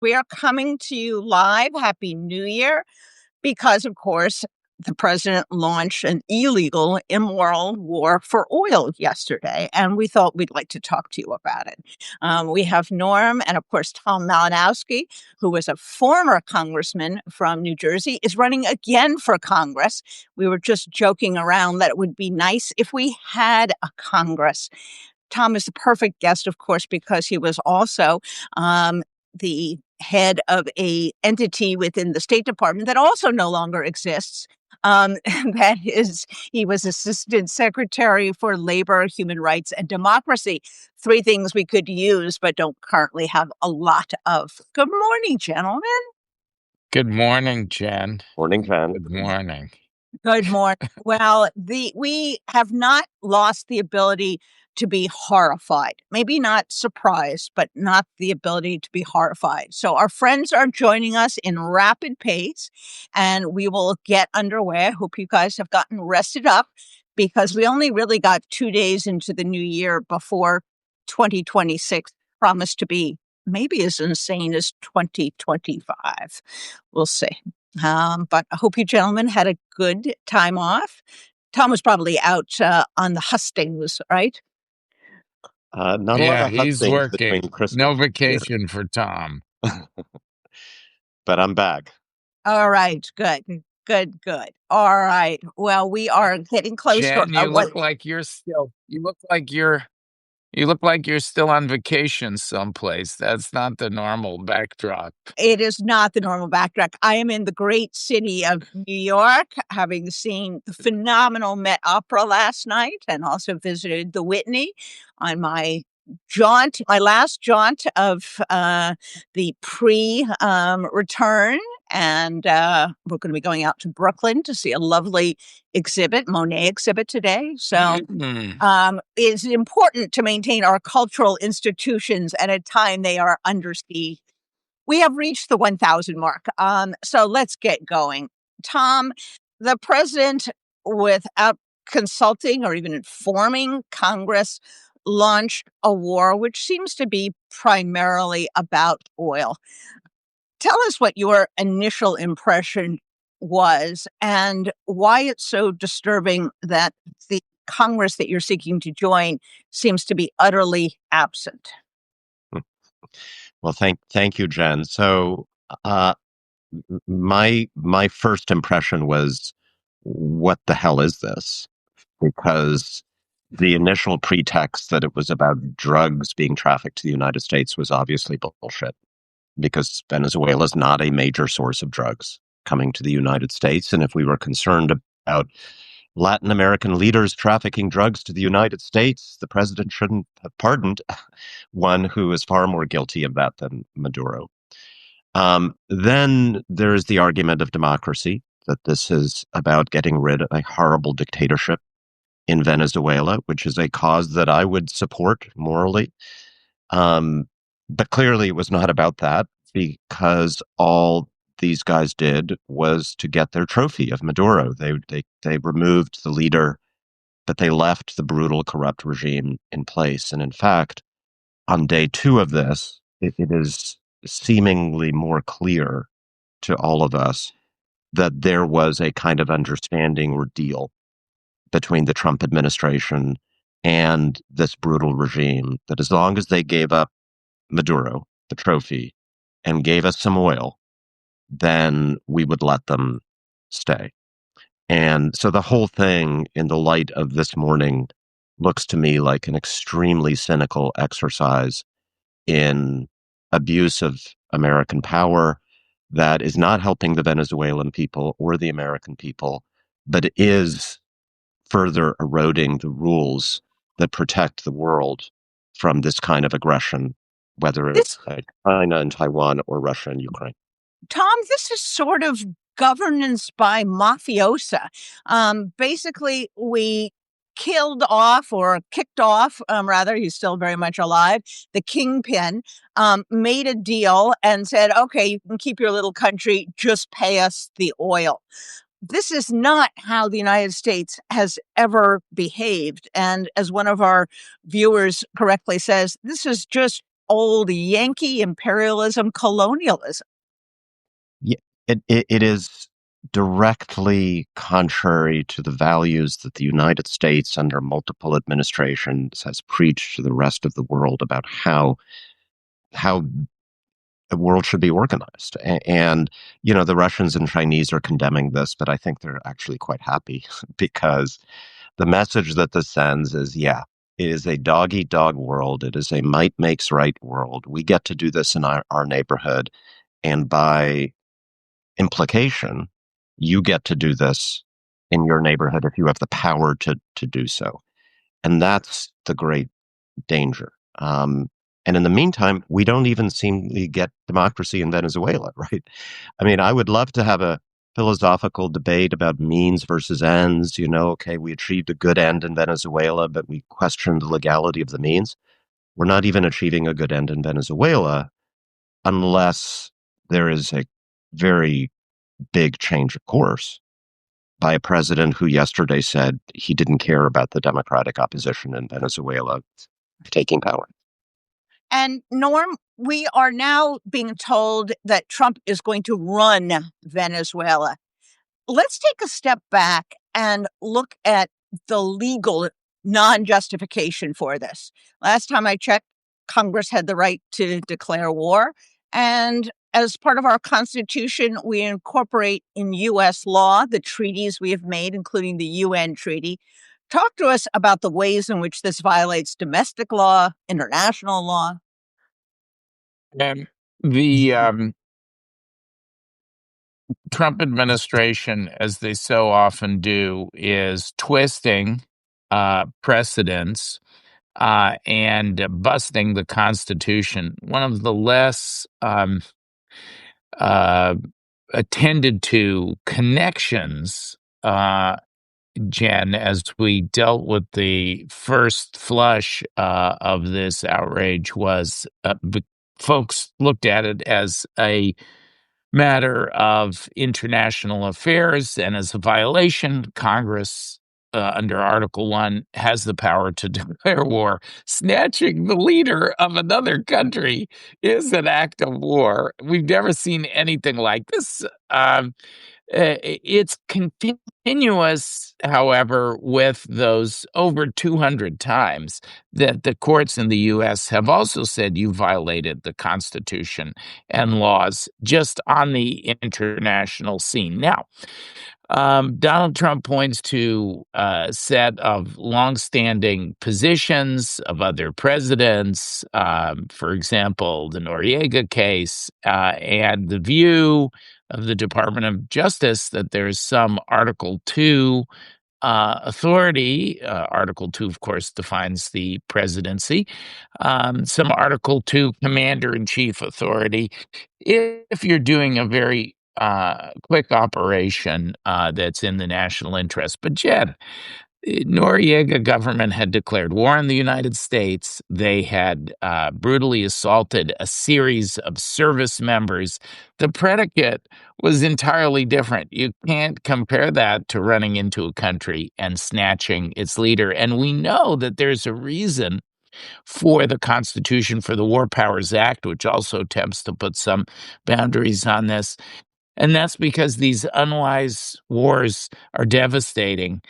We are coming to you live. Happy New Year. Because, of course, the president launched an illegal, immoral war for oil yesterday, and we thought we'd like to talk to you about it. We have Norm and, of course, Tom Malinowski, who was a former congressman from New Jersey, is running again for Congress. We were just joking around that it would be nice if we had a Congress. Tom is the perfect guest, of course, because he was also the head of a entity within the State Department that also no longer exists. That is, he was Assistant Secretary for Labor, Human Rights, and Democracy. 3 things we could use, but don't currently have a lot of. Good morning, gentlemen. Good morning, Jen. Morning, Jen. Good morning. Good morning. Well, we have not lost the ability to be horrified. Maybe not surprised, but not the ability to be horrified. So our friends are joining us in rapid pace, and we will get underway. I hope you guys have gotten rested up because we only really got 2 days into the new year before 2026 promised to be maybe as insane as 2025. We'll see. But I hope you gentlemen had a good time off. Tom was probably out on the hustings, right? Not a lot Yeah, of he's hustings working. between Christmas No and New Year, vacation for Tom. but I'm back. All right, good. All right. Well, we are getting close to Jen, you look like you're still. You look like you're still on vacation someplace. That's not the normal backdrop. It is not the normal backdrop. I am in the great city of New York, having seen the phenomenal Met Opera last night and also visited the Whitney on my last jaunt of the return. And we're going to be going out to Brooklyn to see a lovely Monet exhibit today. So it's important to maintain our cultural institutions at a time they are under siege. We have reached the 1,000 mark. So let's get going. Tom, the president, without consulting or even informing Congress, launched a war which seems to be primarily about oil. Tell us what your initial impression was and why it's so disturbing that the Congress that you're seeking to join seems to be utterly absent. Well, thank you, Jen. So, my first impression was, what the hell is this? Because the initial pretext that it was about drugs being trafficked to the United States was obviously bullshit, because Venezuela is not a major source of drugs coming to the United States. And if we were concerned about Latin American leaders trafficking drugs to the United States, the president shouldn't have pardoned one who is far more guilty of that than Maduro. Then there is the argument of democracy, that this is about getting rid of a horrible dictatorship in Venezuela, which is a cause that I would support morally. But clearly it was not about that, because all these guys did was to get their trophy of Maduro. They removed the leader, but they left the brutal, corrupt regime in place. And in fact, on day 2 of this, it is seemingly more clear to all of us that there was a kind of understanding or deal between the Trump administration and this brutal regime, that as long as they gave up Maduro, the trophy, and gave us some oil, then we would let them stay. And so the whole thing, in the light of this morning, looks to me like an extremely cynical exercise in abuse of American power that is not helping the Venezuelan people or the American people, but is further eroding the rules that protect the world from this kind of aggression, whether it's China and Taiwan or Russia and Ukraine. Tom, this is sort of governance by mafiosa. Basically, we killed off or kicked off, rather, he's still very much alive, the kingpin, made a deal and said, okay, you can keep your little country, just pay us the oil. This is not how the United States has ever behaved. And as one of our viewers correctly says, this is just old Yankee imperialism colonialism. Yeah, it is directly contrary to the values that the United States, under multiple administrations, has preached to the rest of the world about how the world should be organized. And, the Russians and Chinese are condemning this, but I think they're actually quite happy because the message that this sends is, yeah, it is a dog eat dog world. It is a might makes right world. We get to do this in our neighborhood. And by implication, you get to do this in your neighborhood if you have the power to do so. And that's the great danger. And in the meantime, we don't even seem to get democracy in Venezuela, right? I mean, I would love to have a philosophical debate about means versus ends. Okay, we achieved a good end in Venezuela, but we questioned the legality of the means. We're not even achieving a good end in Venezuela unless there is a very big change of course by a president who yesterday said he didn't care about the democratic opposition in Venezuela taking power. And Norm, we are now being told that Trump is going to run Venezuela. Let's take a step back and look at the legal non-justification for this. Last time I checked, Congress had the right to declare war. And as part of our Constitution, we incorporate in U.S. law the treaties we have made, including the UN treaty. Talk to us about the ways in which this violates domestic law, international law. And the Trump administration, as they so often do, is twisting precedents and busting the Constitution. One of the less uh, attended to connections, Jen, as we dealt with the first flush of this outrage was folks looked at it as a matter of international affairs and as a violation. Congress, under Article 1, has the power to declare war. Snatching the leader of another country is an act of war. We've never seen anything like this. It's continuous, however, with those over 200 times that the courts in the U.S. have also said you violated the Constitution and laws just on the international scene. Now, Donald Trump points to a set of longstanding positions of other presidents, for example, the Noriega case, and the view of the Department of Justice that there's some Article 2 authority. Article 2, of course, defines the presidency. Some Article 2 commander-in-chief authority if you're doing a very quick operation that's in the national interest. But Jed, Noriega government had declared war on the United States. They had brutally assaulted a series of service members. The predicate was entirely different. You can't compare that to running into a country and snatching its leader. And we know that there's a reason for the Constitution, for the War Powers Act, which also attempts to put some boundaries on this. And that's because these unwise wars are devastating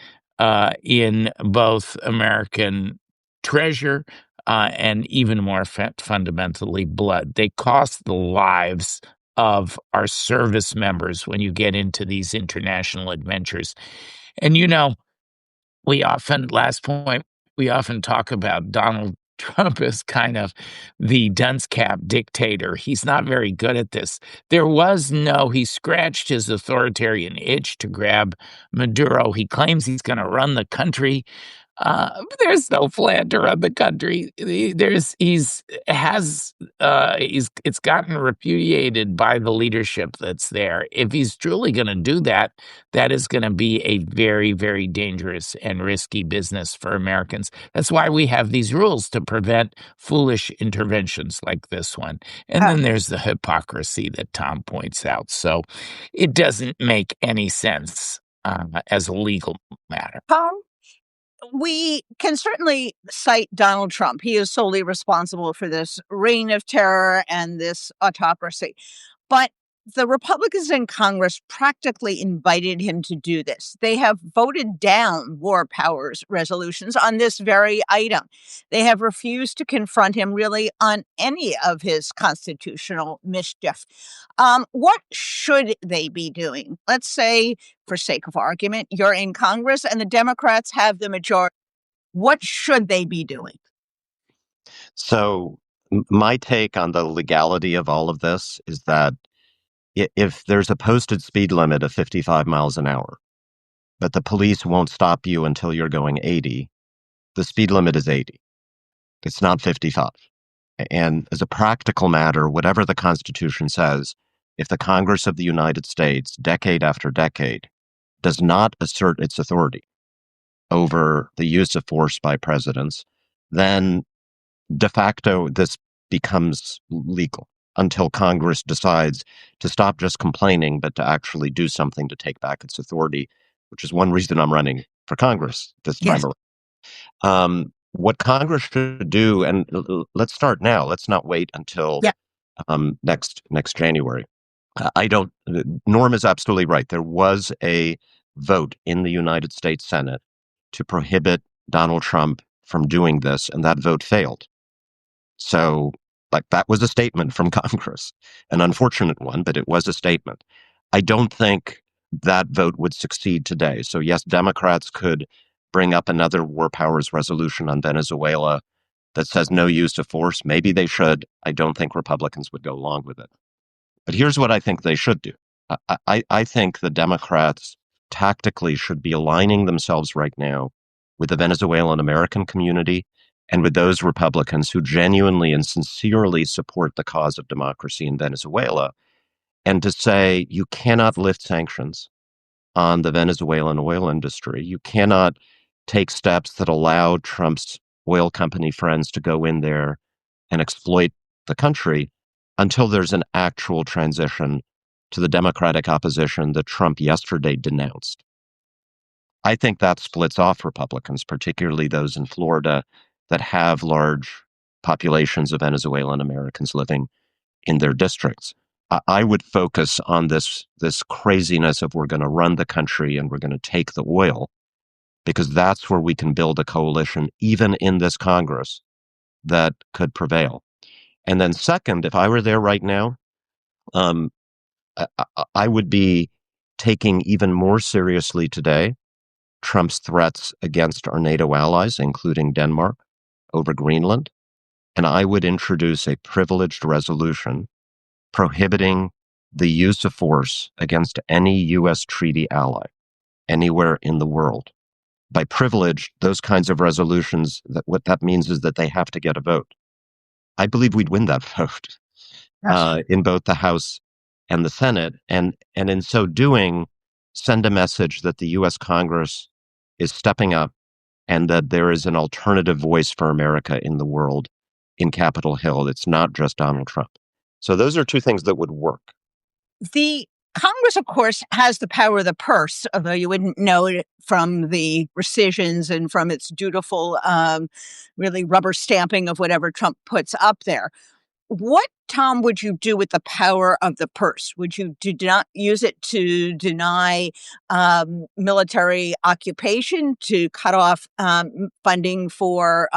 in both American treasure and even more fundamentally blood. They cost the lives of our service members when you get into these international adventures. And last point, we often talk about Donald Trump as kind of the dunce cap dictator. He's not very good at this. He scratched his authoritarian itch to grab Maduro. He claims he's going to run the country. There's no plan to run the country. It's gotten repudiated by the leadership that's there. If he's truly going to do that, that is going to be a very, very dangerous and risky business for Americans. That's why we have these rules to prevent foolish interventions like this one. And then there's the hypocrisy that Tom points out. So it doesn't make any sense as a legal matter. Tom, we can certainly cite Donald Trump. He is solely responsible for this reign of terror and this autocracy. But the Republicans in Congress practically invited him to do this. They have voted down war powers resolutions on this very item. They have refused to confront him really on any of his constitutional mischief. What should they be doing? Let's say, for sake of argument, you're in Congress and the Democrats have the majority. What should they be doing? So my take on the legality of all of this is that if there's a posted speed limit of 55 miles an hour, but the police won't stop you until you're going 80, the speed limit is 80. It's not 55. And as a practical matter, whatever the Constitution says, if the Congress of the United States, decade after decade, does not assert its authority over the use of force by presidents, then de facto this becomes legal until Congress decides to stop just complaining, but to actually do something to take back its authority, which is one reason I'm running for Congress this time Yes. around. What Congress should do, and let's start now. Let's not wait until Yeah. next January. I don't. Norm is absolutely right. There was a vote in the United States Senate to prohibit Donald Trump from doing this, and that vote failed. So, like, that was a statement from Congress, an unfortunate one, but it was a statement. I don't think that vote would succeed today. So, yes, Democrats could bring up another war powers resolution on Venezuela that says no use of force. Maybe they should. I don't think Republicans would go along with it. But here's what I think they should do. I think the Democrats tactically should be aligning themselves right now with the Venezuelan American community and with those Republicans who genuinely and sincerely support the cause of democracy in Venezuela, and to say you cannot lift sanctions on the Venezuelan oil industry. You cannot take steps that allow Trump's oil company friends to go in there and exploit the country until there's an actual transition to the Democratic opposition that Trump yesterday denounced. I think that splits off Republicans, particularly those in Florida that have large populations of Venezuelan Americans living in their districts. I would focus on this craziness of we're going to run the country and we're going to take the oil, because that's where we can build a coalition, even in this Congress, that could prevail. And then second, if I were there right now, um, I would be taking even more seriously today Trump's threats against our NATO allies, including Denmark, over Greenland. And I would introduce a privileged resolution prohibiting the use of force against any U.S. treaty ally anywhere in the world. By privilege, those kinds of resolutions, what that means is that they have to get a vote. I believe we'd win that vote in both the House and the Senate. And in so doing, send a message that the U.S. Congress is stepping up and that there is an alternative voice for America in the world in Capitol Hill. It's not just Donald Trump. So those are two things that would work. The Congress, of course, has the power of the purse, although you wouldn't know it from the rescissions and from its dutiful, really rubber stamping of whatever Trump puts up there. What, Tom, would you do with the power of the purse? Would you not use it to deny military occupation, to cut off funding for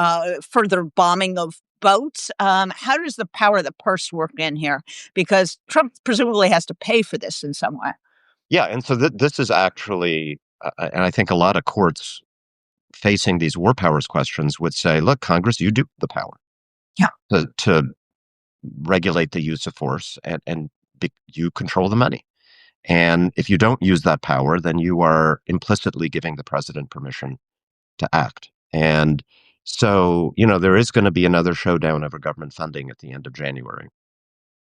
further bombing of boats? How does the power of the purse work in here? Because Trump presumably has to pay for this in some way. Yeah, and so this is actually, and I think a lot of courts facing these war powers questions would say, look, Congress, you do have the power to regulate the use of force, and you control the money. And if you don't use that power, then you are implicitly giving the president permission to act. And so, there is going to be another showdown over government funding at the end of January.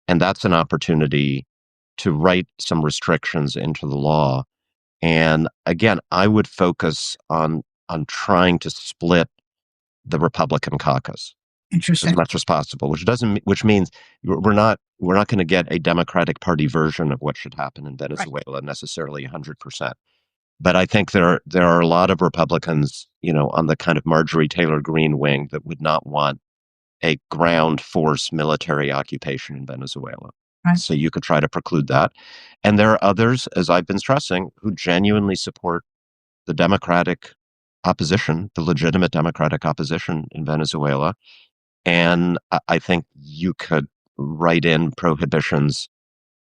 And that's an opportunity to write some restrictions into the law. And again, I would focus on trying to split the Republican caucus as much as possible, which means we're not going to get a Democratic Party version of what should happen in Venezuela necessarily 100%. But I think there are a lot of Republicans, on the kind of Marjorie Taylor Greene wing that would not want a ground force military occupation in Venezuela. Right. So you could try to preclude that. And there are others, as I've been stressing, who genuinely support the democratic opposition, the legitimate democratic opposition in Venezuela. And I think you could write in prohibitions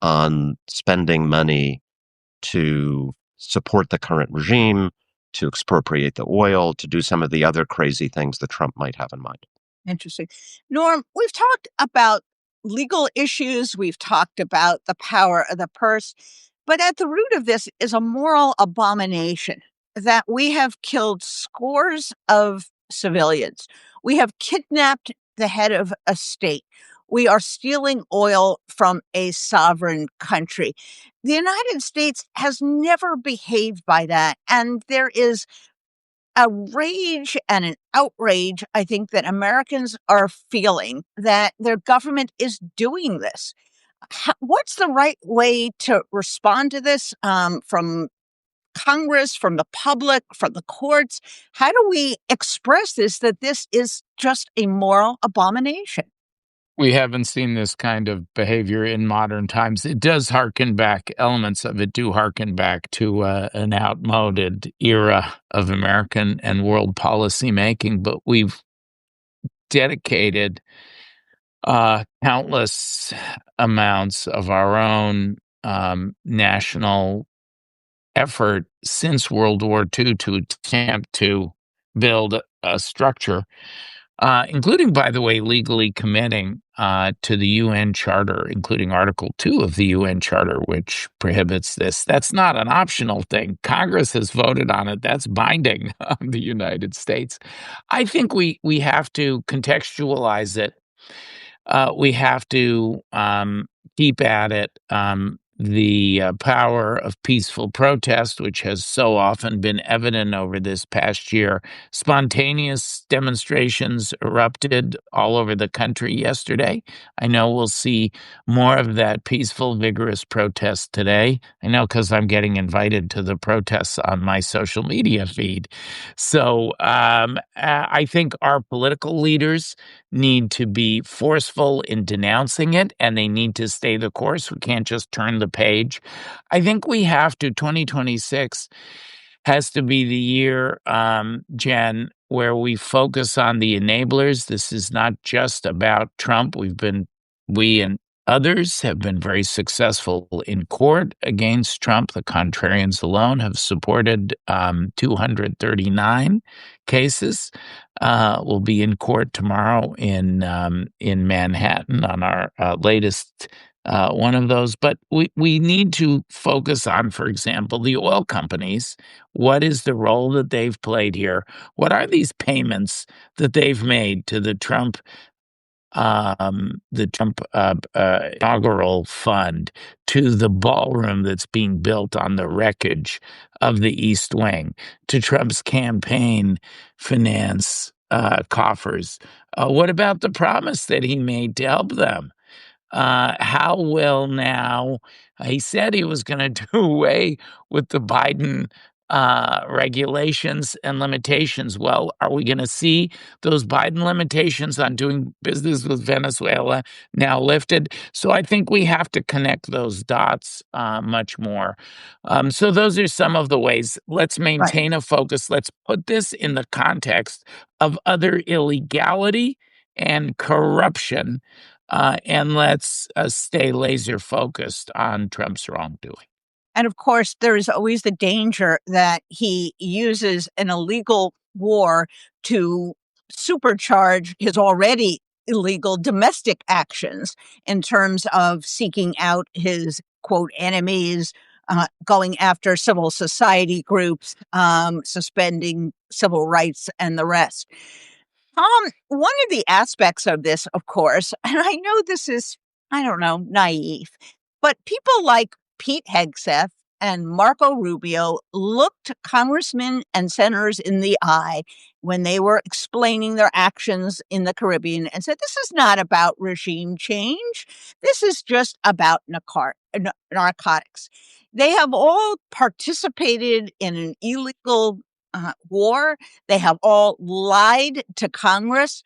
on spending money to support the current regime, to expropriate the oil, to do some of the other crazy things that Trump might have in mind. Interesting. Norm, we've talked about legal issues, we've talked about the power of the purse, but at the root of this is a moral abomination that we have killed scores of civilians. We have kidnapped the head of a state. We are stealing oil from a sovereign country. The United States has never behaved by that. And there is a rage and an outrage, I think, that Americans are feeling that their government is doing this. What's the right way to respond to this from Congress, from the public, from the courts? How do we express this, that this is just a moral abomination? We haven't seen this kind of behavior in modern times. It does harken back, elements of it do harken back to an outmoded era of American and world policy making, but we've dedicated countless amounts of our own national effort since World War II to attempt to build a structure, including, by the way, legally committing to the UN Charter, including Article 2 of the UN Charter, which prohibits this. That's not an optional thing. Congress has voted on it. That's binding on the United States. I think we have to contextualize it. We have to keep at it. The power of peaceful protest, which has so often been evident over this past year. Spontaneous demonstrations erupted all over the country yesterday. I know we'll see more of that peaceful, vigorous protest today. I know because I'm getting invited to the protests on my social media feed. So I think our political leaders need to be forceful in denouncing it, and they need to stay the course. We can't just turn the page. I think we have to. 2026 has to be the year, Jen, where we focus on the enablers. This is not just about Trump. We and others have been very successful in court against Trump. The Contrarians alone have supported 239 cases. We'll be in court tomorrow in Manhattan on our latest one of those. But we need to focus on, for example, the oil companies. What is the role that they've played here? What are these payments that they've made to the Trump inaugural fund, to the ballroom that's being built on the wreckage of the East Wing, to Trump's campaign finance coffers? What about the promise that he made to help them? How will now, he said he was going to do away with the Biden regulations and limitations. Well, are we going to see those Biden limitations on doing business with Venezuela now lifted? So I think we have to connect those dots much more. So those are some of the ways. Let's maintain a focus. Let's put this in the context of other illegality and corruption. And let's stay laser focused on Trump's wrongdoing. And of course, there is always the danger that he uses an illegal war to supercharge his already illegal domestic actions in terms of seeking out his quote enemies, going after civil society groups, suspending civil rights, and the rest. One of the aspects of this, of course, and I know this is, I don't know, naive, but people like Pete Hegseth and Marco Rubio looked congressmen and senators in the eye when they were explaining their actions in the Caribbean and said, this is not about regime change. This is just about narcotics. They have all participated in an illegal war. They have all lied to Congress.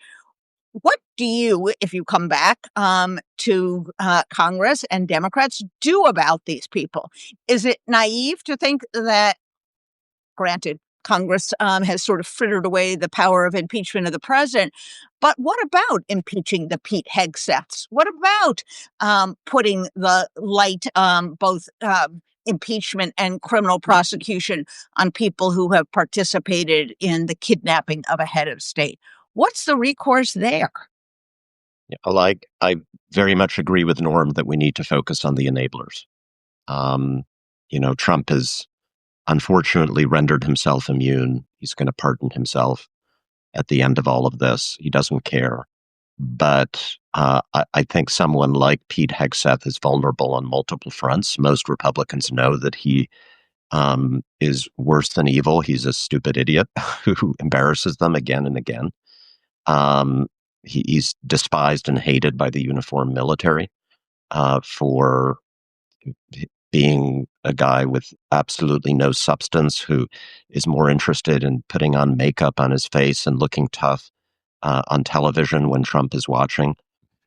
What do you, if you come back to Congress and Democrats, do about these people? Is it naive to think that, granted, Congress has sort of frittered away the power of impeachment of the president, but what about impeaching the Pete Hegseths? What about putting the light, both impeachment and criminal prosecution on people who have participated in the kidnapping of a head of state? What's the recourse there? Yeah, like, I very much agree with Norm that we need to focus on the enablers. Trump has unfortunately rendered himself immune. He's going to pardon himself at the end of all of this. He doesn't care. But I think someone like Pete Hegseth is vulnerable on multiple fronts. Most Republicans know that he is worse than evil. He's a stupid idiot who embarrasses them again and again. He's despised and hated by the uniformed military for being a guy with absolutely no substance who is more interested in putting on makeup on his face and looking tough on television when Trump is watching,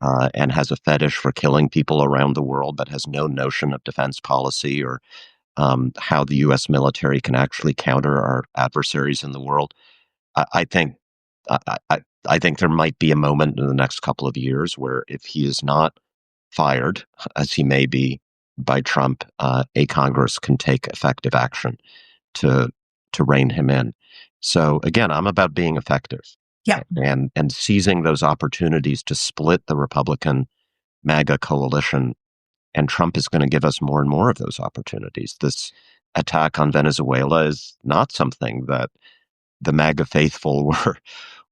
and has a fetish for killing people around the world, but has no notion of defense policy or how the U.S. military can actually counter our adversaries in the world. I think I think there might be a moment in the next couple of years where, if he is not fired, as he may be by Trump, a Congress can take effective action to rein him in. So again, I'm about being effective, Yeah. and seizing those opportunities to split the Republican MAGA coalition. And Trump is going to give us more and more of those opportunities. This attack on Venezuela is not something that the MAGA faithful were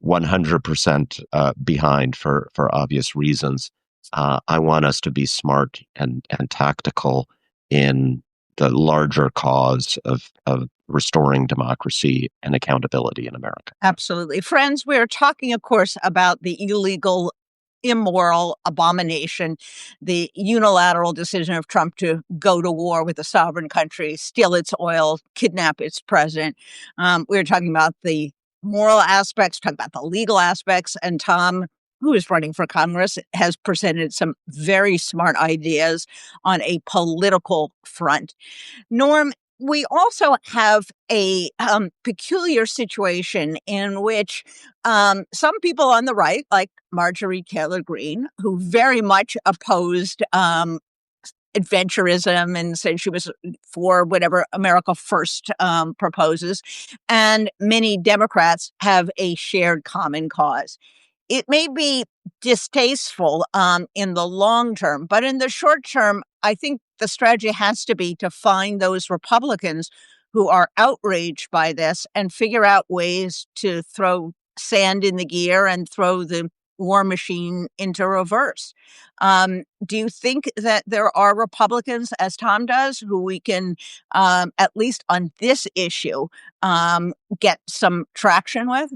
100% behind for obvious reasons. I want us to be smart and tactical in the larger cause of restoring democracy and accountability in America. Absolutely. Friends, we're talking, of course, about the illegal, immoral abomination, the unilateral decision of Trump to go to war with a sovereign country, steal its oil, kidnap its president. We're talking about the moral aspects, talking about the legal aspects, and Tom, who is running for Congress, has presented some very smart ideas on a political front. Norm, we also have a peculiar situation in which some people on the right, like Marjorie Taylor Greene, who very much opposed adventurism and said she was for whatever America First proposes, and many Democrats have a shared common cause. It may be distasteful in the long term, but in the short term, I think the strategy has to be to find those Republicans who are outraged by this and figure out ways to throw sand in the gear and throw the war machine into reverse. Do you think that there are Republicans, as Tom does, who we can, at least on this issue, get some traction with?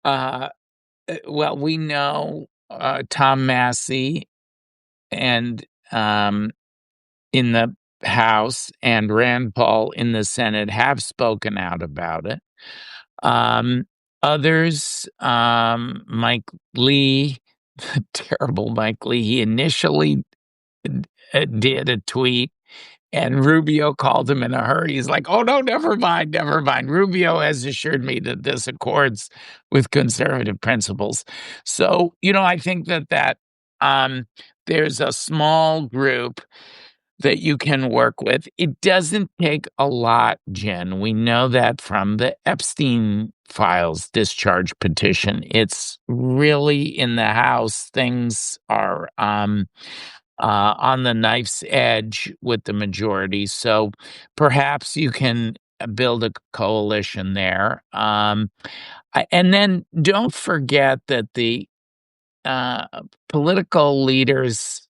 Well, we know Tom Massey and in the House and Rand Paul in the Senate have spoken out about it. Others, Mike Lee, terrible Mike Lee, he initially did a tweet, and Rubio called him in a hurry. He's like, oh, no, never mind, never mind. Rubio has assured me that this accords with conservative principles. So, I think that there's a small group that you can work with. It doesn't take a lot, Jen. We know that from the Epstein files discharge petition. It's really in the House. Things are on the knife's edge with the majority. So perhaps you can build a coalition there. And then don't forget that the political leaders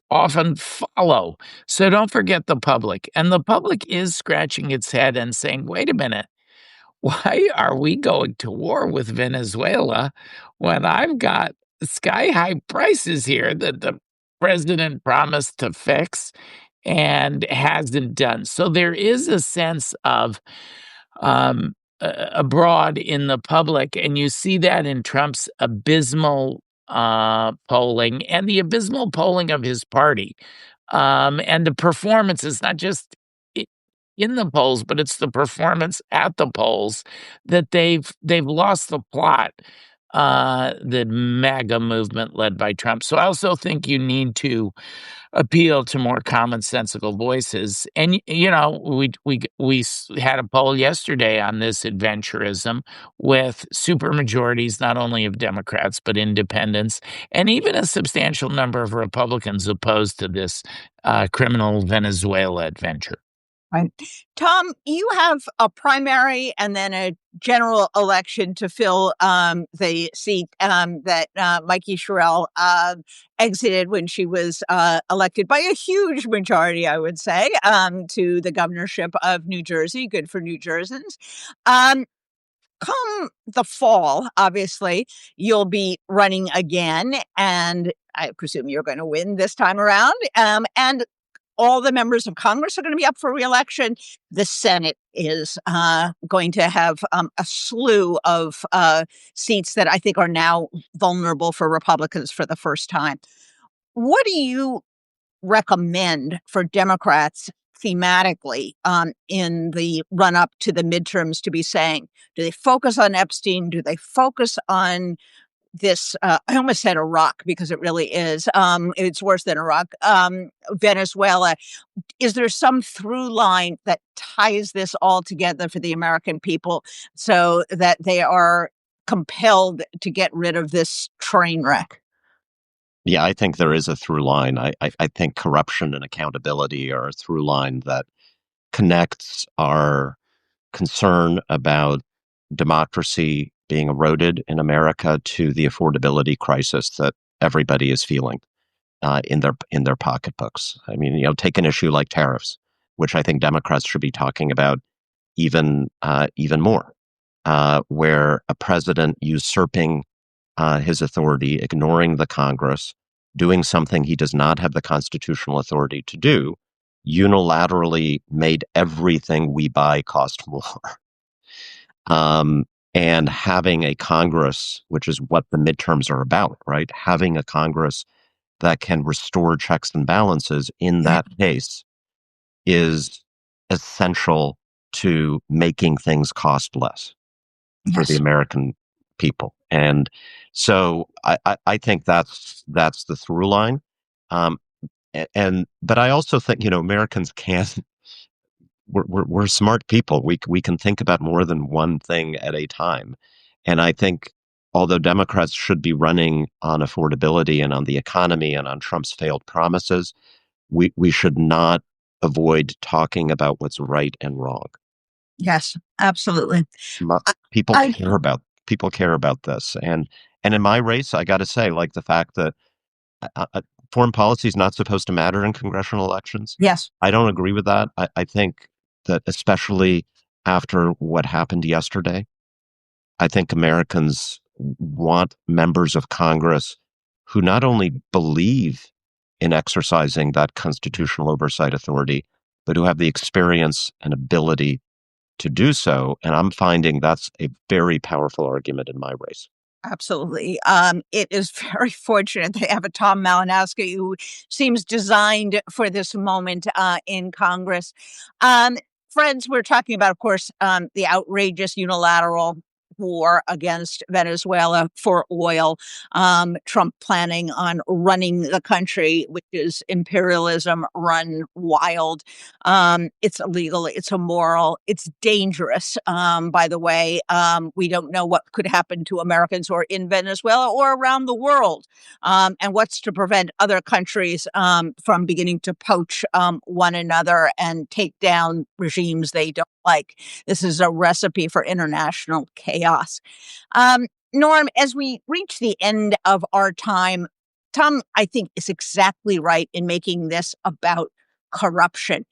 often follow. So don't forget the public. And the public is scratching its head and saying, wait a minute, why are we going to war with Venezuela when I've got sky high prices here? The president promised to fix and hasn't done. So there is a sense of abroad in the public, and you see that in Trump's abysmal polling and the abysmal polling of his party. And the performance is not just in the polls, but it's the performance at the polls that they've lost the plot. The MAGA movement led by Trump. So I also think you need to appeal to more commonsensical voices. And we had a poll yesterday on this adventurism with supermajorities not only of Democrats but independents, and even a substantial number of Republicans opposed to this criminal Venezuela adventure. Right. Tom, you have a primary and then a general election to fill the seat that Mikey Sherrill exited when she was elected by a huge majority, I would say, to the governorship of New Jersey. Good for New Jerseyans. Come the fall, obviously, you'll be running again, and I presume you're going to win this time around. And all the members of Congress are going to be up for reelection. The Senate is going to have a slew of seats that I think are now vulnerable for Republicans for the first time. What do you recommend for Democrats thematically in the run up to the midterms to be saying? Do they focus on Epstein? Do they focus on this, I almost said Iraq because it really is. It's worse than Iraq. Venezuela. Is there some through line that ties this all together for the American people so that they are compelled to get rid of this train wreck? Yeah, I think there is a through line. I think corruption and accountability are a through line that connects our concern about democracy being eroded in America to the affordability crisis that everybody is feeling in their pocketbooks. I mean, take an issue like tariffs, which I think Democrats should be talking about even more, where a president usurping his authority, ignoring the Congress, doing something he does not have the constitutional authority to do, unilaterally made everything we buy cost more. And having a Congress, which is what the midterms are about, right? Having a Congress that can restore checks and balances in that case is essential to making things cost less for the Yes. American people. And so I think that's the through line. Um, but I also think, Americans can't, we're smart people. We can think about more than one thing at a time. And I think although Democrats should be running on affordability and on the economy and on Trump's failed promises, we should not avoid talking about what's right and wrong. Yes, absolutely. People I care about this, and in my race, I got to say, like the fact that foreign policy is not supposed to matter in congressional elections. Yes. I don't agree with that. I think that especially after what happened yesterday, I think Americans want members of Congress who not only believe in exercising that constitutional oversight authority, but who have the experience and ability to do so. And I'm finding that's a very powerful argument in my race. Absolutely. It is very fortunate they have a Tom Malinowski who seems designed for this moment in Congress. Friends, we're talking about, of course, the outrageous unilateral war against Venezuela for oil. Trump planning on running the country, which is imperialism run wild. It's illegal. It's immoral. It's dangerous. By the way, we don't know what could happen to Americans who are in Venezuela or around the world, and what's to prevent other countries from beginning to poach one another and take down regimes they don't like. This is a recipe for international chaos. Norm, as we reach the end of our time, Tom, I think, is exactly right in making this about corruption.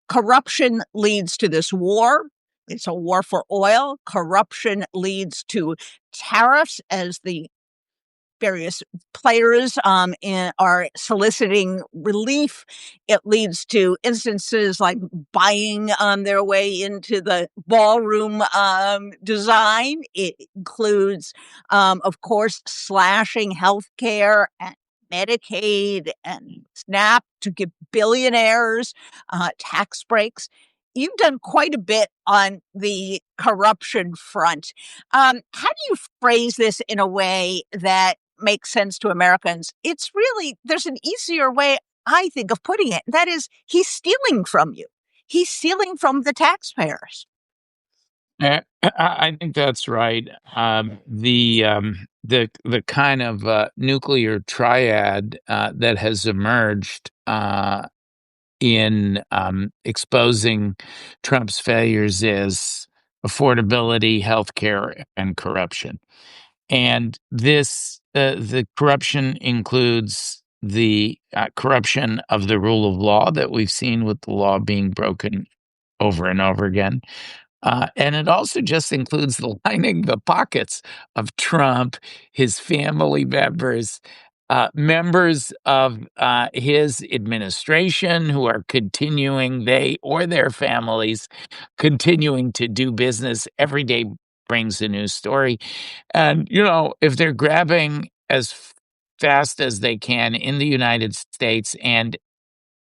Corruption leads to this war. It's a war for oil. Corruption leads to tariffs as the various players are soliciting relief. It leads to instances like buying their way into the ballroom design. It includes, of course, slashing healthcare and Medicaid and SNAP to give billionaires tax breaks. You've done quite a bit on the corruption front. How do you phrase this in a way that makes sense to Americans? It's really, there's an easier way, I think, of putting it. That is, he's stealing from you. He's stealing from the taxpayers. I think that's right. The kind of nuclear triad that has emerged in exposing Trump's failures is affordability, healthcare, and corruption. And the corruption includes the corruption of the rule of law that we've seen with the law being broken over and over again. And it also just includes the lining the pockets of Trump, his family members, members of his administration who are continuing, they or their families, continuing to do business. Every day brings a new story. And, if they're grabbing as fast as they can in the United States, and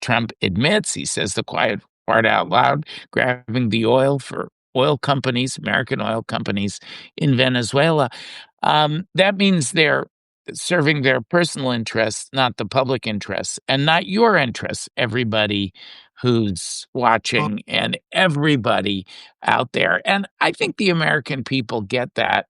Trump admits, he says the quiet part out loud, grabbing the oil for oil companies, American oil companies in Venezuela. That means they're serving their personal interests, not the public interests, and not your interests, everybody who's watching and everybody out there. And I think the American people get that.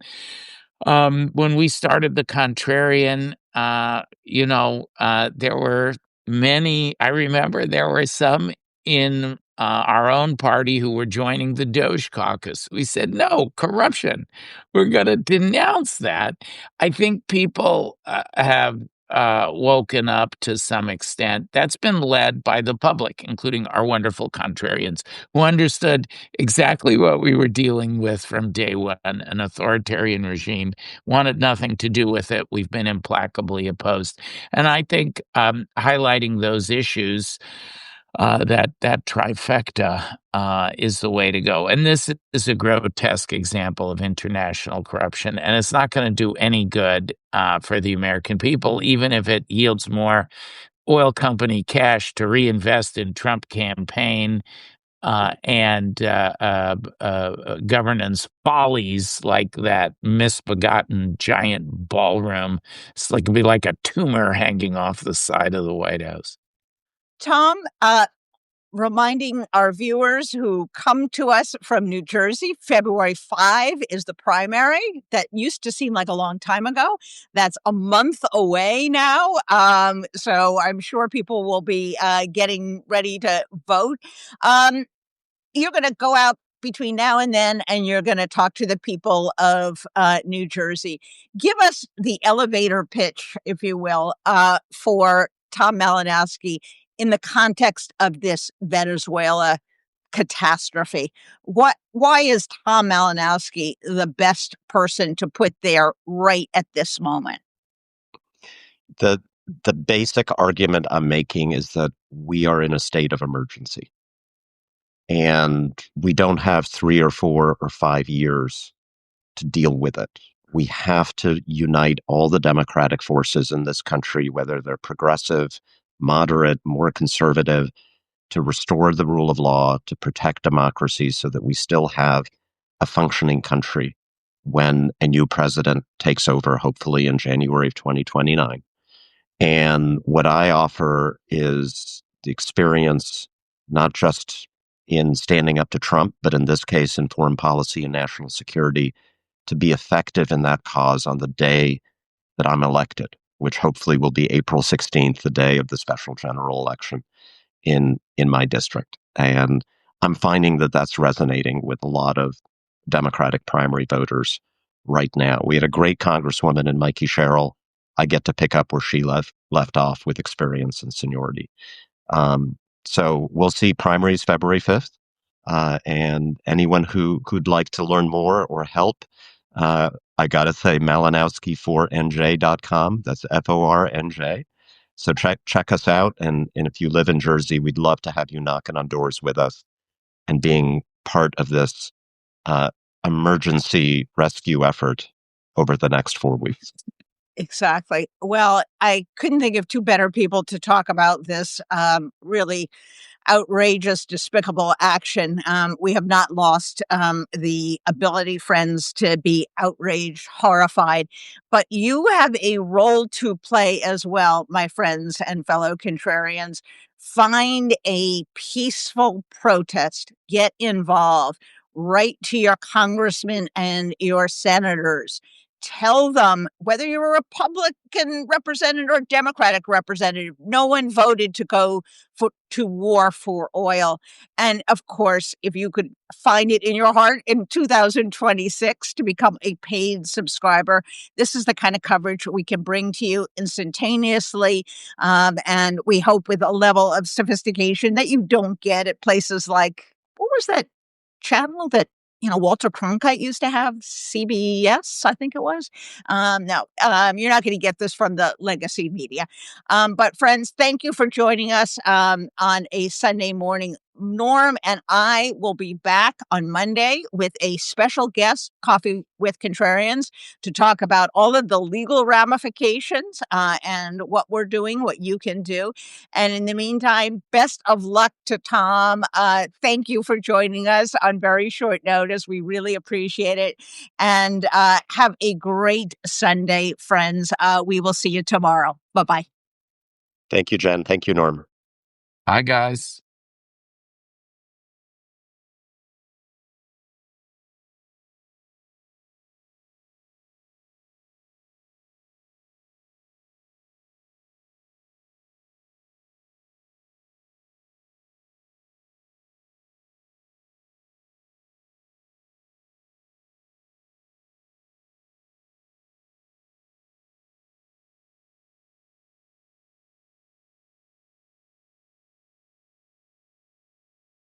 When we started the Contrarian, there were many, I remember there were some in our own party who were joining the Doge caucus. We said, no, corruption. We're going to denounce that. I think people have woken up to some extent. That's been led by the public, including our wonderful Contrarians, who understood exactly what we were dealing with from day one. An authoritarian regime, wanted nothing to do with it. We've been implacably opposed. And I think highlighting those issues, that trifecta is the way to go. And this is a grotesque example of international corruption, and it's not going to do any good for the American people, even if it yields more oil company cash to reinvest in Trump campaign and governance follies like that misbegotten giant ballroom. It'll be like a tumor hanging off the side of the White House. Tom, reminding our viewers who come to us from New Jersey, February 5 is the primary. That used to seem like a long time ago. That's a month away now. So I'm sure people will be getting ready to vote. You're going to go out between now and then, and you're going to talk to the people of New Jersey. Give us the elevator pitch, if you will, for Tom Malinowski in the context of this Venezuela catastrophe. Why is Tom Malinowski the best person to put there right at this moment? The basic argument I'm making is that we are in a state of emergency. And we don't have 3 or 4 or 5 years to deal with it. We have to unite all the democratic forces in this country, whether they're progressive, moderate, more conservative, to restore the rule of law, to protect democracy so that we still have a functioning country when a new president takes over, hopefully in January of 2029. And what I offer is the experience, not just in standing up to Trump, but in this case, in foreign policy and national security, to be effective in that cause on the day that I'm elected, which hopefully will be April 16th, the day of the special general election in my district. And I'm finding that that's resonating with a lot of Democratic primary voters right now. We had a great Congresswoman in Mikey Sherrill. I get to pick up where she left off with experience and seniority. So we'll see primaries February 5th. And anyone who'd like to learn more or help, I got to say, Malinowski4NJ.com. That's FORNJ. So check us out. And if you live in Jersey, we'd love to have you knocking on doors with us and being part of this emergency rescue effort over the next 4 weeks. Exactly. Well, I couldn't think of two better people to talk about this really outrageous, despicable action. We have not lost the ability, friends, to be outraged, horrified, but you have a role to play as well, my friends and fellow contrarians. Find a peaceful protest, get involved, write to your congressmen and your senators. Tell them, whether you're a Republican representative or Democratic representative, no one voted to go to war for oil. And of course, if you could find it in your heart in 2026 to become a paid subscriber, this is the kind of coverage we can bring to you instantaneously. And we hope with a level of sophistication that you don't get at places like, what was that channel that Walter Cronkite used to have, CBS, I think it was. No, you're not going to get this from the legacy media. But friends, thank you for joining us on a Sunday morning. Norm and I will be back on Monday with a special guest, Coffee with Contrarians, to talk about all of the legal ramifications and what we're doing, what you can do. And in the meantime, best of luck to Tom. Thank you for joining us on very short notice. We really appreciate it. And have a great Sunday, friends. We will see you tomorrow. Bye-bye. Thank you, Jen. Thank you, Norm. Hi, guys.